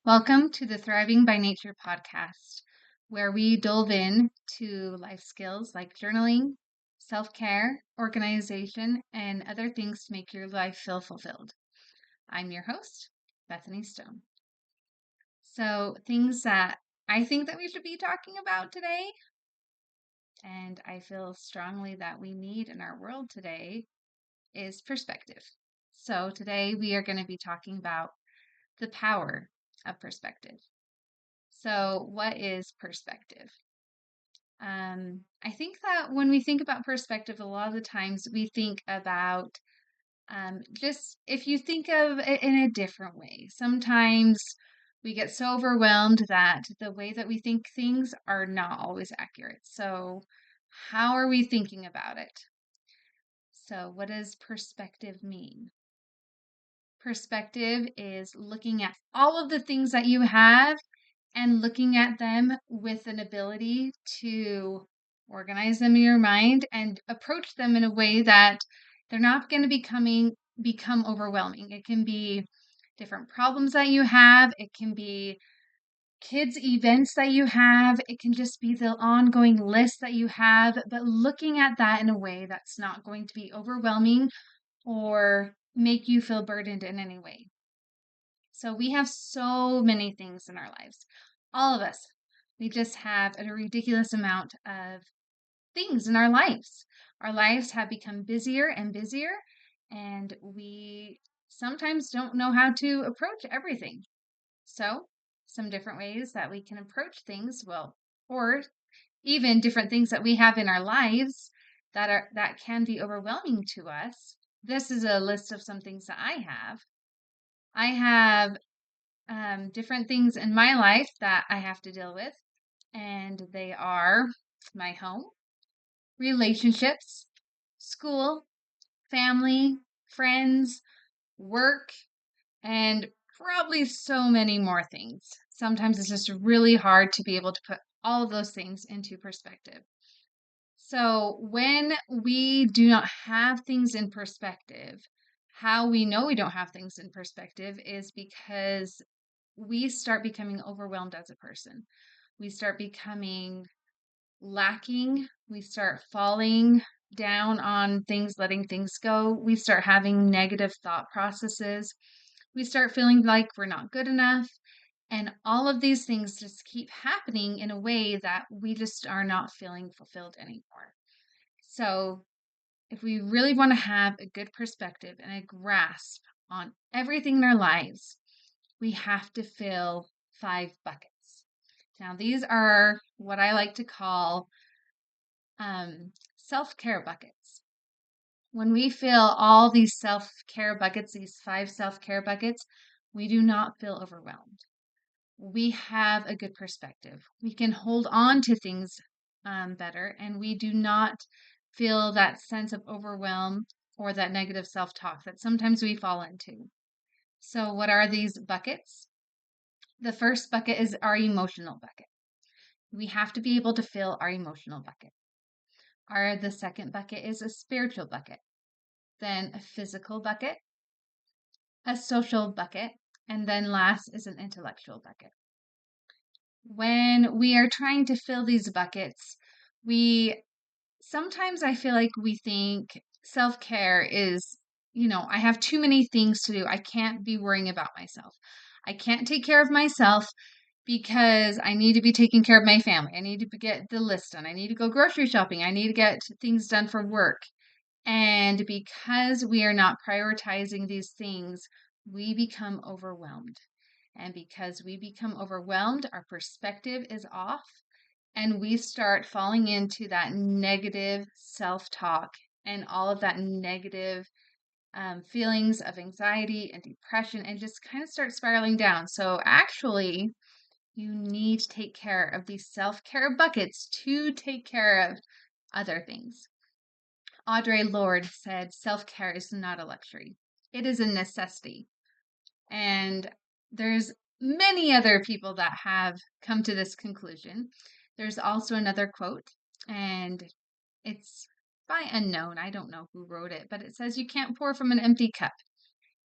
Welcome to the Thriving by Nature podcast, where we delve in to life skills like journaling, self care, organization, and other things to make your life feel fulfilled. I'm your host, Bethany Stone. So, things that I think that we should be talking about today, and I feel strongly that we need in our world today, is perspective. So, today we are going to be talking about the power of perspective. So, what is perspective? I think that when we think about perspective, a lot of the times we think about just if you think of it in a different way. Sometimes we get so overwhelmed that the way that we think things are not always accurate. So, how are we thinking about it? So, what does perspective mean? Perspective is looking at all of the things that you have and looking at them with an ability to organize them in your mind and approach them in a way that they're not going to become overwhelming. It can be different problems that you have, it can be kids events that you have, it can just be the ongoing list that you have, but looking at that in a way that's not going to be overwhelming or make you feel burdened in any way. So we have so many things in our lives. All of us. We just have a ridiculous amount of things in our lives. Our lives have become busier and busier, and we sometimes don't know how to approach everything. So, some different ways that we can approach things, well, or even different things that we have in our lives that can be overwhelming to us. This is a list of some things that I have. I have different things in my life that I have to deal with, and they are my home, relationships, school, family, friends, work, and probably so many more things. Sometimes it's just really hard to be able to put all of those things into perspective. So, when we do not have things in perspective, how we know we don't have things in perspective is because we start becoming overwhelmed as a person. We start becoming lacking. We start falling down on things, letting things go. We start having negative thought processes. We start feeling like we're not good enough. And all of these things just keep happening in a way that we just are not feeling fulfilled anymore. So, if we really want to have a good perspective and a grasp on everything in our lives, we have to fill 5 buckets. Now, these are what I like to call self care buckets. When we fill all these self care buckets, these 5 self care buckets, we do not feel overwhelmed. We have a good perspective. We can hold on to things better, and we do not feel that sense of overwhelm or that negative self talk that sometimes we fall into. So, what are these buckets? The first bucket is our emotional bucket. We have to be able to fill our emotional bucket. The second bucket is a spiritual bucket, then a physical bucket, a social bucket, and then last is an intellectual bucket. When we are trying to fill these buckets, we sometimes I feel like we think self-care is, I have too many things to do. I can't be worrying about myself. I can't take care of myself because I need to be taking care of my family. I need to get the list done. I need to go grocery shopping. I need to get things done for work. And because we are not prioritizing these things, we become overwhelmed. And because we become overwhelmed, our perspective is off and we start falling into that negative self talk and all of that negative feelings of anxiety and depression and just kind of start spiraling down. So, actually, you need to take care of these self care buckets to take care of other things. Audre Lorde said self care is not a luxury, it is a necessity. And there's many other people that have come to this conclusion. There's also another quote, and it's by unknown. I don't know who wrote it, but it says, "You can't pour from an empty cup.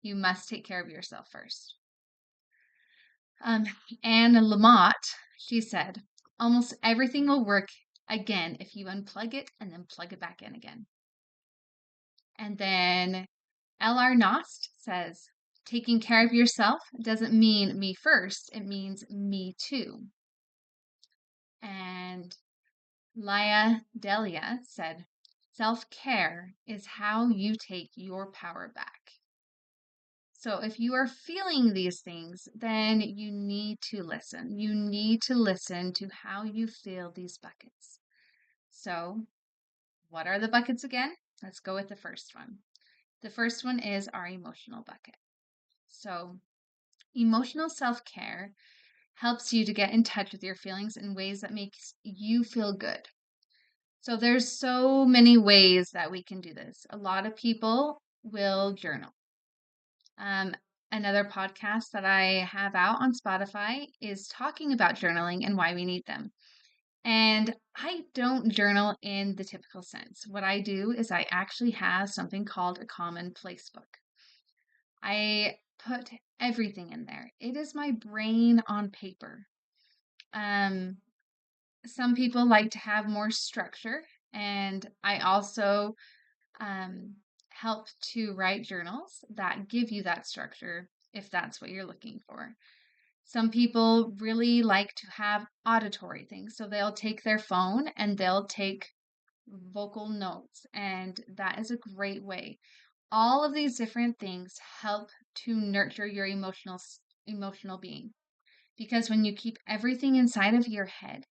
You must take care of yourself first." Um, Anne Lamott, she said, almost everything will work again if you unplug it and then plug it back in again. And then L.R. Nost says, taking care of yourself doesn't mean me first, it means me too. And Laya Delia said, self-care is how you take your power back. So if you are feeling these things, then you need to listen. You need to listen to how you feel these buckets. So what are the buckets again? Let's go with the first one. The first one is our emotional bucket. So emotional self-care helps you to get in touch with your feelings in ways that makes you feel good. So there's so many ways that we can do this. A lot of people will journal. Um, Another podcast that I have out on Spotify is talking about journaling and why we need them. And I don't journal in the typical sense. What I do is I actually have something called a commonplace book. I put everything in there. It is my brain on paper. Some people like to have more structure, and I also um, help to write journals that give you that structure if that's what you're looking for. Some people really like to have auditory things, so they'll take their phone and they'll take vocal notes, and that is a great way. All of these different things help to nurture your emotional being, because when you keep everything inside of your head,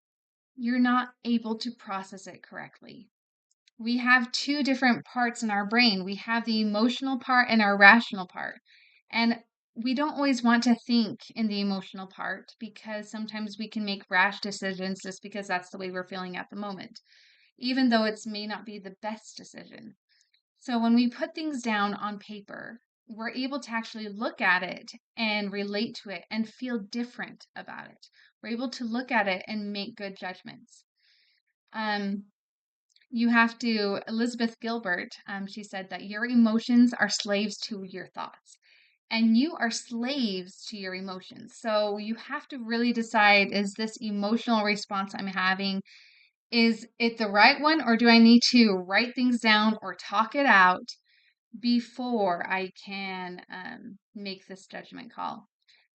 you're not able to process it correctly. We have two different parts in our brain. We have the emotional part and our rational part. And we don't always want to think in the emotional part because sometimes we can make rash decisions just because that's the way we're feeling at the moment, even though it may not be the best decision. So when we put things down on paper, we're able to actually look at it and relate to it and feel different about it. We're able to look at it and make good judgments. You have to, Elizabeth Gilbert, she said that your emotions are slaves to your thoughts, and you are slaves to your emotions. So you have to really decide, is this emotional response I'm having, is it the right one, or do I need to write things down or talk it out before I can make this judgment call?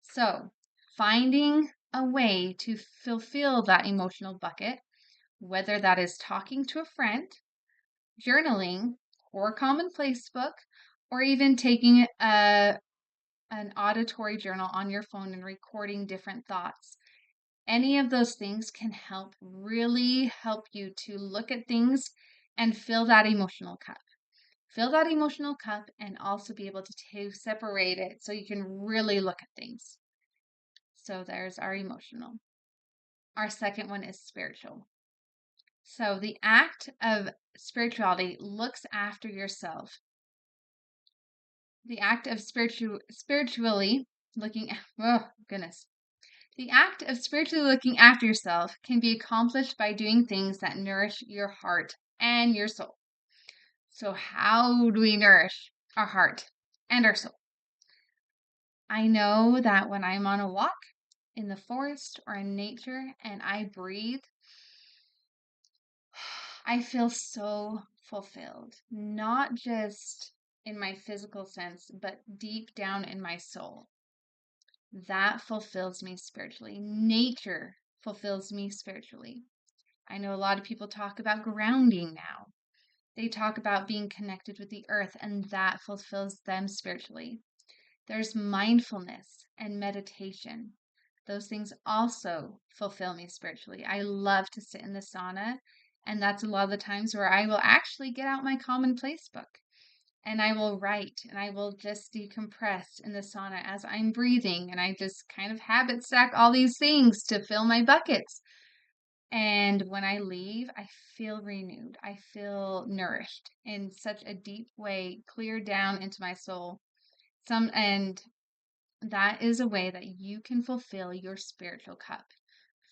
So finding a way to fulfill that emotional bucket, whether that is talking to a friend, journaling, or a commonplace book, or even taking an auditory journal on your phone and recording different thoughts. Any of those things can really help you to look at things and fill that emotional cup. Fill that emotional cup and also be able to separate it so you can really look at things. So there's our emotional. Our second one is spiritual. So the act of spirituality looks after yourself. The act of spiritually looking, oh goodness. The act of spiritually looking after yourself can be accomplished by doing things that nourish your heart and your soul. So how do we nourish our heart and our soul? I know that when I'm on a walk in the forest or in nature and I breathe, I feel so fulfilled, not just in my physical sense, but deep down in my soul. That fulfills me spiritually. Nature fulfills me spiritually. I know a lot of people talk about grounding now. They talk about being connected with the earth, and that fulfills them spiritually. There's mindfulness and meditation. Those things also fulfill me spiritually. I love to sit in the sauna, and that's a lot of the times where I will actually get out my commonplace book and I will write and I will just decompress in the sauna as I'm breathing, and I just kind of habit stack all these things to fill my buckets. And when I leave, I feel renewed. I feel nourished in such a deep way, clear down into my soul. And that is a way that you can fulfill your spiritual cup.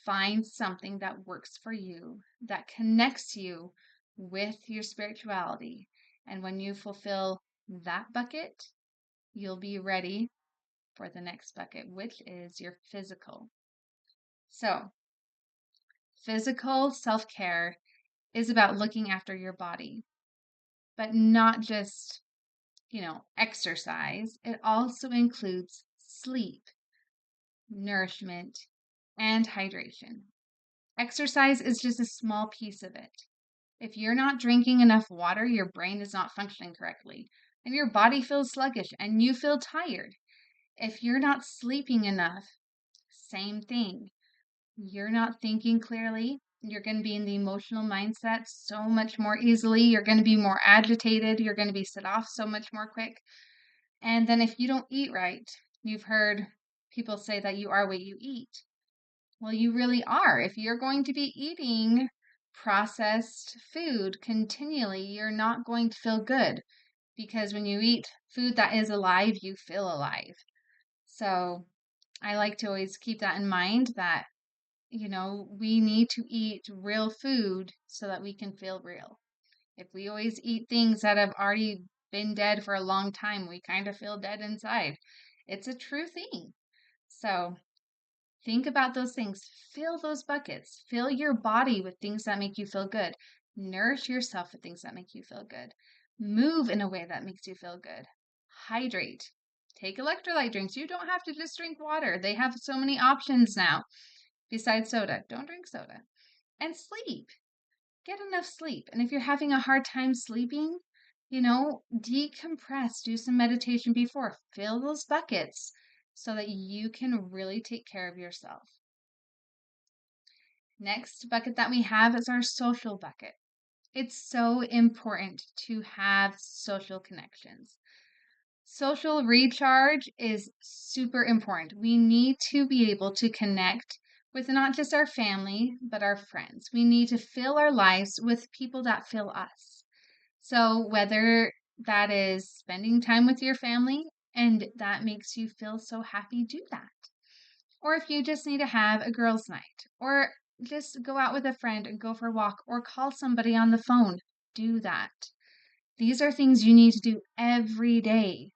Find something that works for you, that connects you with your spirituality. And when you fulfill that bucket, you'll be ready for the next bucket, which is your physical. So, physical self-care is about looking after your body, but not just, exercise. It also includes sleep, nourishment, and hydration. Exercise is just a small piece of it. If you're not drinking enough water, your brain is not functioning correctly, and your body feels sluggish and you feel tired. If you're not sleeping enough, same thing. You're not thinking clearly. You're going to be in the emotional mindset so much more easily. You're going to be more agitated. You're going to be set off so much more quick. And then if you don't eat right, you've heard people say that you are what you eat. Well, you really are. If you're going to be eating processed food continually, you're not going to feel good, because when you eat food that is alive, you feel alive. So I like to always keep that in mind, that, we need to eat real food so that we can feel real. If we always eat things that have already been dead for a long time, we kind of feel dead inside. It's a true thing. So think about those things. Fill those buckets. Fill your body with things that make you feel good. Nourish yourself with things that make you feel good. Move in a way that makes you feel good. Hydrate. Take electrolyte drinks. You don't have to just drink water. They have so many options now besides soda. Don't drink soda. And sleep. Get enough sleep. And if you're having a hard time sleeping, decompress. Do some meditation before. Fill those buckets so that you can really take care of yourself. Next bucket that we have is our social bucket. It's so important to have social connections. Social recharge is super important. We need to be able to connect with not just our family, but our friends. We need to fill our lives with people that fill us. So whether that is spending time with your family and that makes you feel so happy, do that. Or if you just need to have a girls' night, or just go out with a friend and go for a walk, or call somebody on the phone, do that. These are things you need to do every day.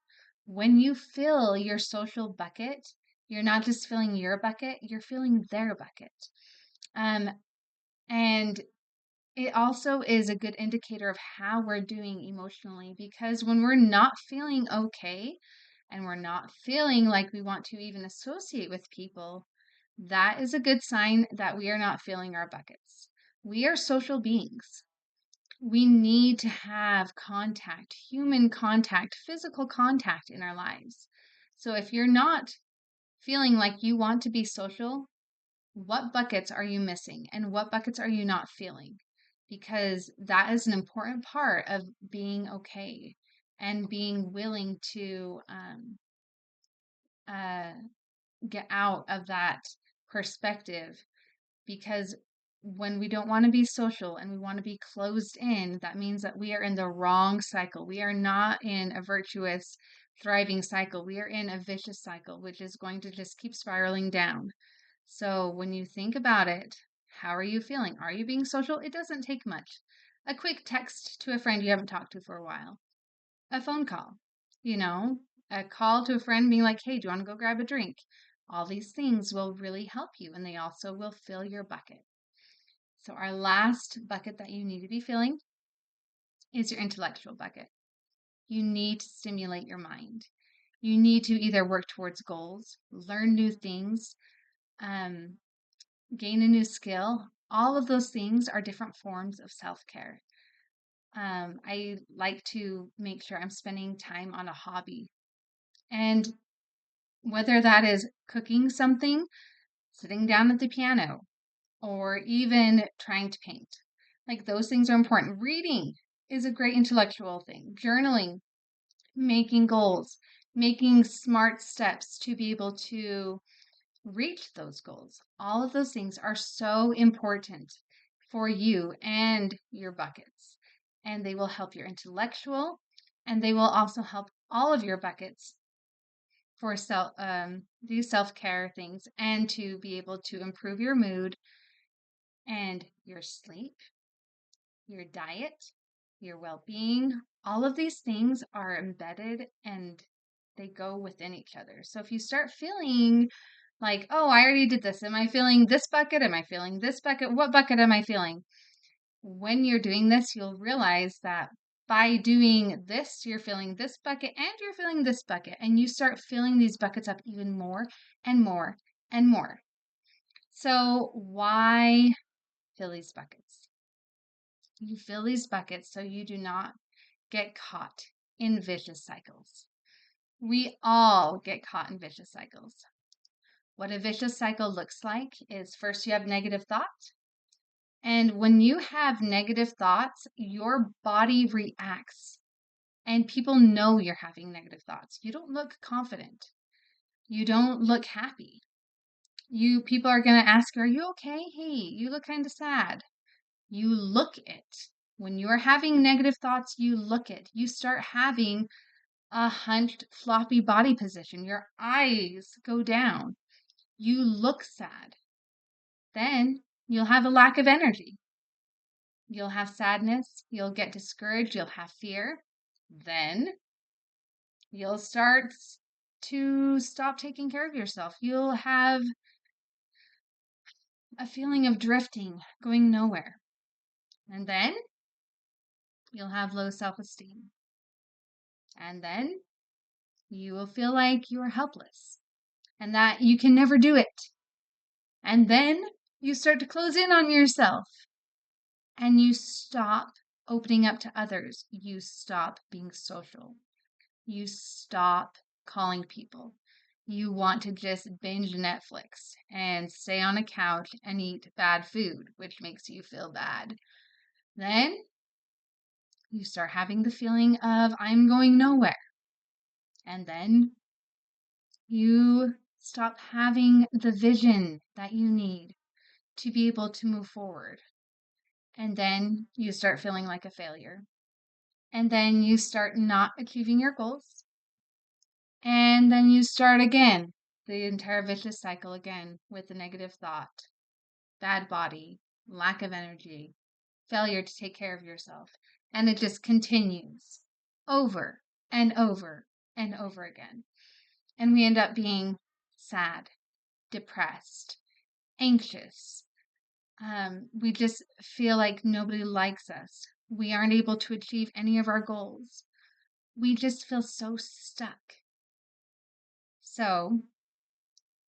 When you fill your social bucket, you're not just filling your bucket, you're filling their bucket. And it also is a good indicator of how we're doing emotionally, because when we're not feeling okay and we're not feeling like we want to even associate with people, that is a good sign that we are not filling our buckets. We are social beings. We need to have contact, human contact, physical contact in our lives. So if you're not feeling like you want to be social, what buckets are you missing and what buckets are you not feeling? Because that is an important part of being okay and being willing to uh, get out of that perspective. Because when we don't want to be social and we want to be closed in, that means that we are in the wrong cycle. We are not in a virtuous, thriving cycle. We are in a vicious cycle, which is going to just keep spiraling down. So when you think about it, how are you feeling? Are you being social? It doesn't take much. A quick text to a friend you haven't talked to for a while, a phone call, you know, a call to a friend being like, hey, do you want to go grab a drink? All these things will really help you, and they also will fill your bucket. So our last bucket that you need to be filling is your intellectual bucket. You need to stimulate your mind. You need to either work towards goals, learn new things, um, gain a new skill. All of those things are different forms of self-care. I like to make sure I'm spending time on a hobby. And whether that is cooking something, sitting down at the piano, or even trying to paint. Like, those things are important. Reading is a great intellectual thing. Journaling, making goals, making smart steps to be able to reach those goals. All of those things are so important for you and your buckets. And they will help your intellectual, and they will also help all of your buckets for these self-care things, and to be able to improve your mood and your sleep, your diet, your well-being. All of these things are embedded and They go within each other. So if you start feeling like, oh, I already did this. Am I feeling this bucket? Am I feeling this bucket? What bucket am I feeling? When you're doing this, you'll realize that by doing this, you're feeling this bucket and you're feeling this bucket. And you start filling these buckets up even more and more and more. So why fill these buckets? You fill these buckets so you do not get caught in vicious cycles. We all get caught in vicious cycles. What a vicious cycle looks like is first you have negative thoughts. And when you have negative thoughts, your body reacts. And people know you're having negative thoughts. You don't look confident. You don't look happy. People are going to ask you, are you okay? Hey, you look kind of sad. You look it. When you are having negative thoughts, you look it. You start having a hunched, floppy body position. Your eyes go down. You look sad. Then you'll have a lack of energy. You'll have sadness. You'll get discouraged. You'll have fear. Then you'll start to stop taking care of yourself. You'll have a feeling of drifting, going nowhere. And then you'll have low self-esteem. And then you will feel like you are helpless and that you can never do it. And then you start to close in on yourself and you stop opening up to others. You stop being social. You stop calling people. You want to just binge Netflix and stay on a couch and eat bad food, which makes you feel bad. Then you start having the feeling of, I'm going nowhere. And then you stop having the vision that you need to be able to move forward. And then you start feeling like a failure. And then you start not achieving your goals. And then you start again, the entire vicious cycle again with the negative thought, bad body, lack of energy, failure to take care of yourself. And it just continues over and over and over again. And we end up being sad, depressed, anxious. We just feel like nobody likes us. We aren't able to achieve any of our goals. We just feel so stuck. So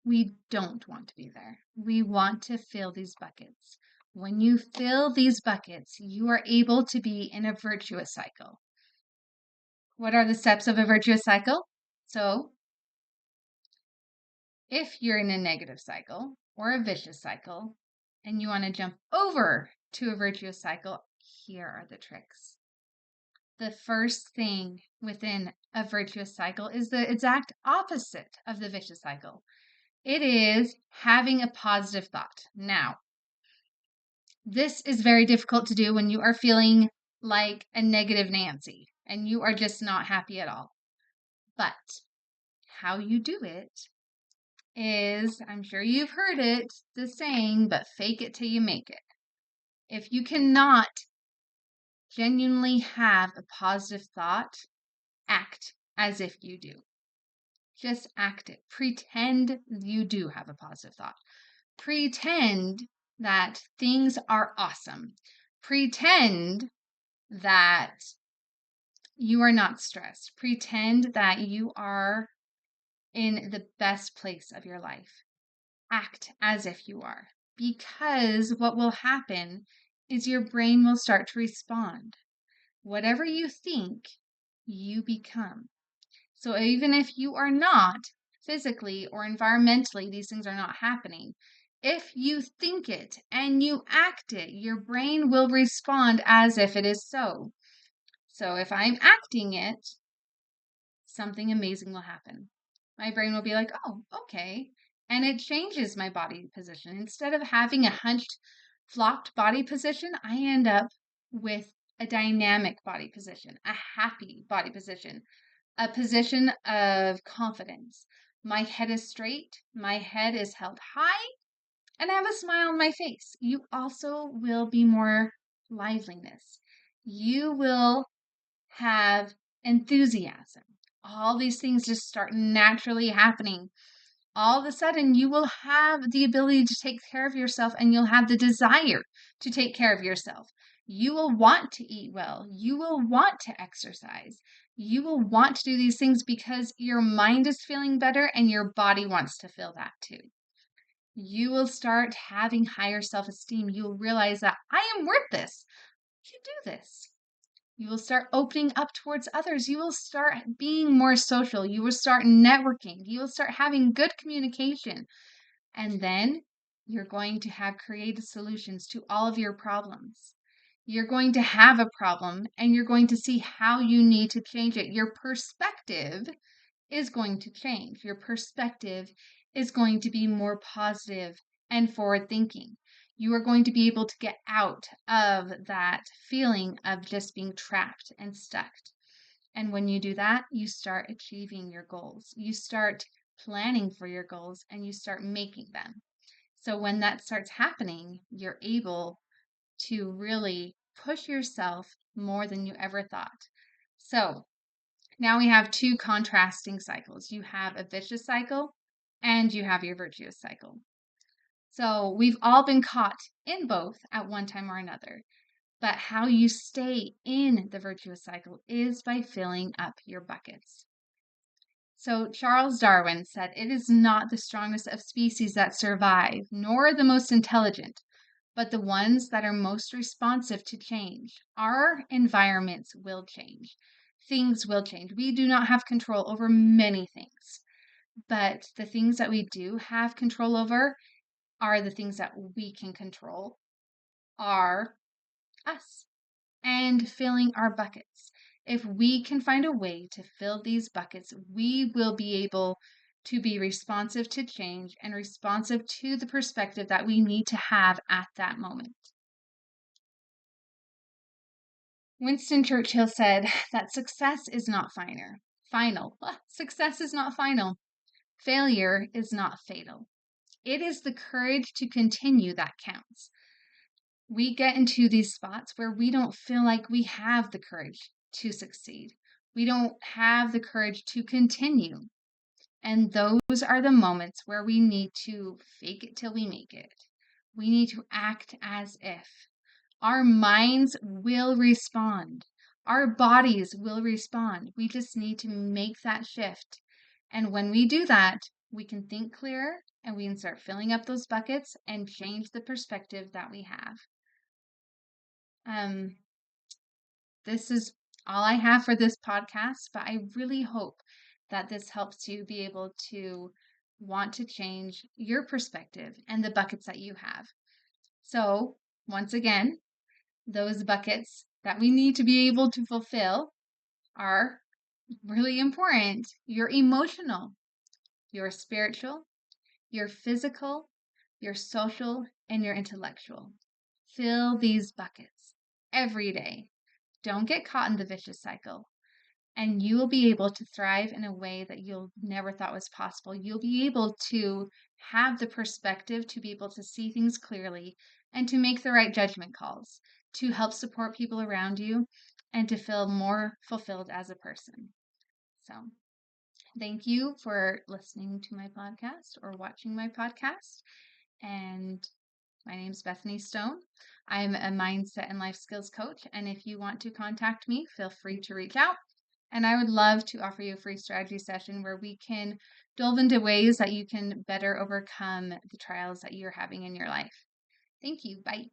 we don't want to be there. We want to fill these buckets. When you fill these buckets, you are able to be in a virtuous cycle. What are the steps of a virtuous cycle? So if you're in a negative cycle or a vicious cycle and you want to jump over to a virtuous cycle, here are the tricks. The first thing within a virtuous cycle is the exact opposite of the vicious cycle. It is having a positive thought. Now, this is very difficult to do when you are feeling like a negative Nancy and you are just not happy at all. But how you do it is, I'm sure you've heard it, the saying, but fake it till you make it. If you cannot genuinely have a positive thought, act as if you do. Just act it. Pretend you do have a positive thought. Pretend that things are awesome. Pretend that you are not stressed. Pretend that you are in the best place of your life. Act as if you are. Because what will happen is your brain will start to respond. Whatever you think, you become. So even if you are not physically or environmentally, these things are not happening. If you think it and you act it, your brain will respond as if it is so. So if I'm acting it, something amazing will happen. My brain will be like, oh, okay. And it changes my body position. Instead of having a hunched, flopped body position, I end up with a dynamic body position, a happy body position, a position of confidence. My head is straight, my head is held high, and I have a smile on my face. You also will be more liveliness. You will have enthusiasm. all these things just start naturally happening. All of a sudden, you will have the ability to take care of yourself and you'll have the desire to take care of yourself. You will want to eat well. You will want to exercise. You will want to do these things because your mind is feeling better and your body wants to feel that too. You will start having higher self esteem. You will realize that I am worth this. I can do this. You will start opening up towards others. You will start being more social. You will start networking. You will start having good communication. And then you're going to have creative solutions to all of your problems. You're going to have a problem and you're going to see how you need to change it. Your perspective is going to change. Your perspective is going to be more positive and forward thinking. You are going to be able to get out of that feeling of just being trapped and stuck. And when you do that, you start achieving your goals. You start planning for your goals and you start making them. So when that starts happening, you're able to really push yourself more than you ever thought. So now we have two contrasting cycles. You have a vicious cycle and you have your virtuous cycle. So we've all been caught in both at one time or another. But how you stay in the virtuous cycle is by filling up your buckets. So Charles Darwin said, "It is not the strongest of species that survive, nor the most intelligent, but the ones that are most responsive to change. Our environments will change. Things will change. We do not have control over many things, but the things that we do have control over are the things that we can control, are us and filling our buckets. If we can find a way to fill these buckets, we will be able to be responsive to change and responsive to the perspective that we need to have at that moment." Winston Churchill said that success is not final. Success is not final. Failure is not fatal. It is the courage to continue that counts. We get into these spots where we don't feel like we have the courage to succeed. We don't have the courage to continue. And those are the moments where we need to fake it till we make it. We need to act as if. Our minds will respond. Our bodies will respond. We just need to make that shift. And when we do that, we can think clearer and we can start filling up those buckets and change the perspective that we have. This is all I have for this podcast, but I really hope that this helps you be able to want to change your perspective and the buckets that you have. So, once again, those buckets that we need to be able to fulfill are really important. Your emotional, your spiritual, your physical, your social, and your intellectual. Fill these buckets every day. Don't get caught in the vicious cycle. And you will be able to thrive in a way that you'll never thought was possible. You'll be able to have the perspective to be able to see things clearly and to make the right judgment calls, to help support people around you, and to feel more fulfilled as a person. So, thank you for listening to my podcast or watching my podcast. And my name is Bethany Stone. I'm a mindset and life skills coach. And if you want to contact me, feel free to reach out. And I would love to offer you a free strategy session where we can delve into ways that you can better overcome the trials that you're having in your life. Thank you. Bye.